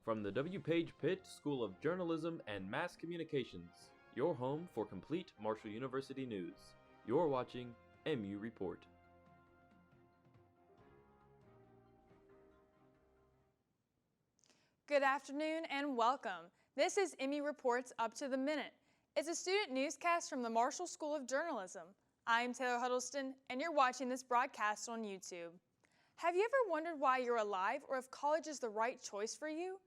From the W. Page Pitt School of Journalism and Mass Communications, your home for complete Marshall University news. You're watching MU Report. Good afternoon and welcome. This is MU Reports Up to the Minute. It's a student newscast from the Marshall School of Journalism. I'm Taylor Huddleston, and you're watching this broadcast on YouTube. Have you ever wondered why you're alive or if college is the right choice for you?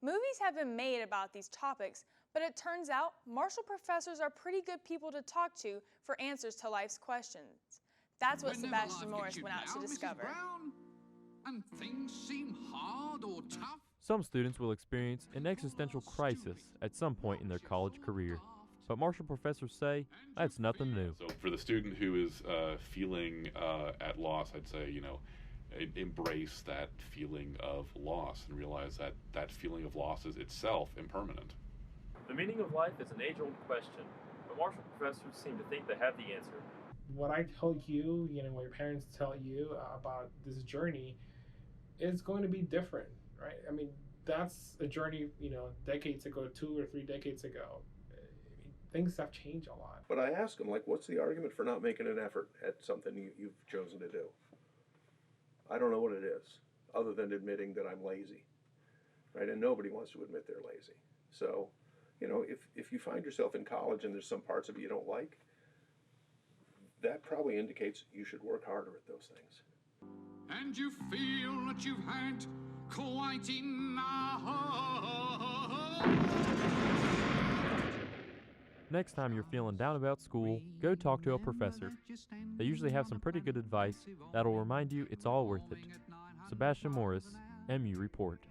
Movies have been made about these topics, but it turns out Marshall professors are pretty good people to talk to for answers to life's questions. That's what Sebastian went out to discover. And things seem hard or tough. Some students will experience an existential crisis at some point in their college career, but Marshall professors say that's nothing new. So for the student who is feeling at loss, I'd say, embrace that feeling of loss and realize that that feeling of loss is itself impermanent. The meaning of life is an age-old question, but Marshall professors seem to think they have the answer. What I tell you, what your parents tell you about this journey is going to be different, right? I mean, that's a journey, decades ago, 2 or 3 decades ago. Things have changed a lot. But I ask them, what's the argument for not making an effort at something you've chosen to do? I don't know what it is, other than admitting that I'm lazy, right? And nobody wants to admit they're lazy. So, if you find yourself in college and there's some parts of it you don't like, that probably indicates you should work harder at those things. And you feel that you've had quite enough. Next time you're feeling down about school, go talk to a professor. They usually have some pretty good advice that'll remind you it's all worth it. Sebastian Morris, MU Report.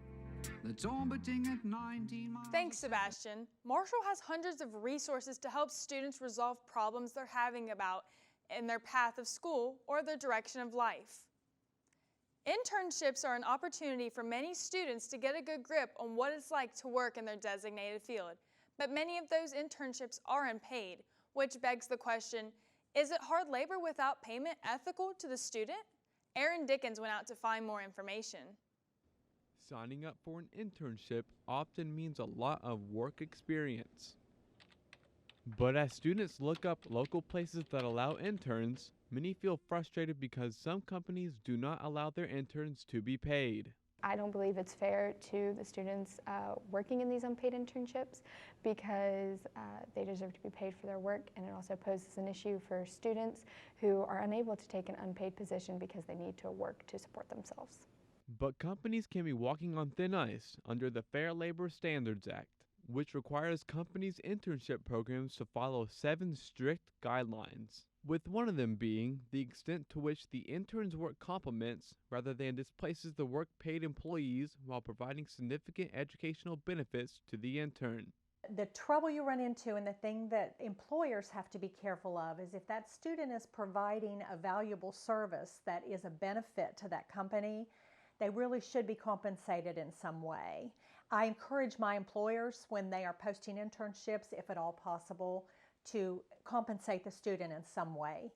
Thanks, Sebastian. Marshall has hundreds of resources to help students resolve problems they're having about in their path of school or their direction of life. Internships are an opportunity for many students to get a good grip on what it's like to work in their designated field. But many of those internships are unpaid, which begs the question, is it hard labor without payment ethical to the student? Aaron Dickens went out to find more information. Signing up for an internship often means a lot of work experience. But as students look up local places that allow interns, many feel frustrated because some companies do not allow their interns to be paid. I don't believe it's fair to the students working in these unpaid internships because they deserve to be paid for their work, and it also poses an issue for students who are unable to take an unpaid position because they need to work to support themselves. But companies can be walking on thin ice under the Fair Labor Standards Act, which requires companies' internship programs to follow 7 strict guidelines, with one of them being the extent to which the intern's work complements rather than displaces the work paid employees while providing significant educational benefits to the intern. The trouble you run into and the thing that employers have to be careful of is if that student is providing a valuable service that is a benefit to that company, they really should be compensated in some way. I encourage my employers when they are posting internships, if at all possible, to compensate the student in some way.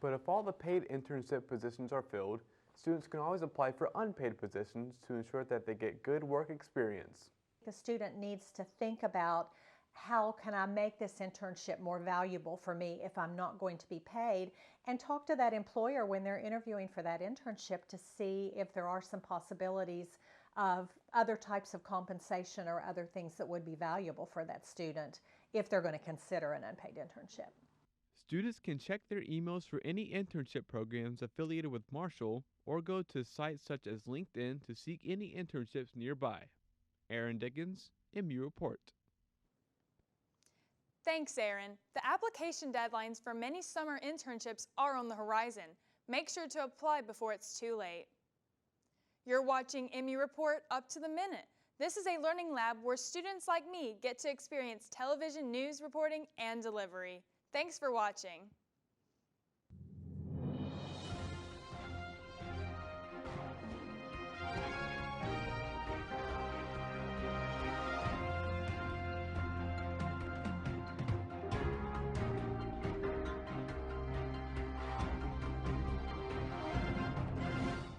But if all the paid internship positions are filled, students can always apply for unpaid positions to ensure that they get good work experience. The student needs to think about, how can I make this internship more valuable for me if I'm not going to be paid? And talk to that employer when they're interviewing for that internship to see if there are some possibilities of other types of compensation or other things that would be valuable for that student if they're going to consider an unpaid internship. Students can check their emails for any internship programs affiliated with Marshall or go to sites such as LinkedIn to seek any internships nearby. Aaron Dickens, MU Report. Thanks, Aaron. The application deadlines for many summer internships are on the horizon. Make sure to apply before it's too late. You're watching MU Report Up to the Minute. This is a learning lab where students like me get to experience television news reporting and delivery. Thanks for watching.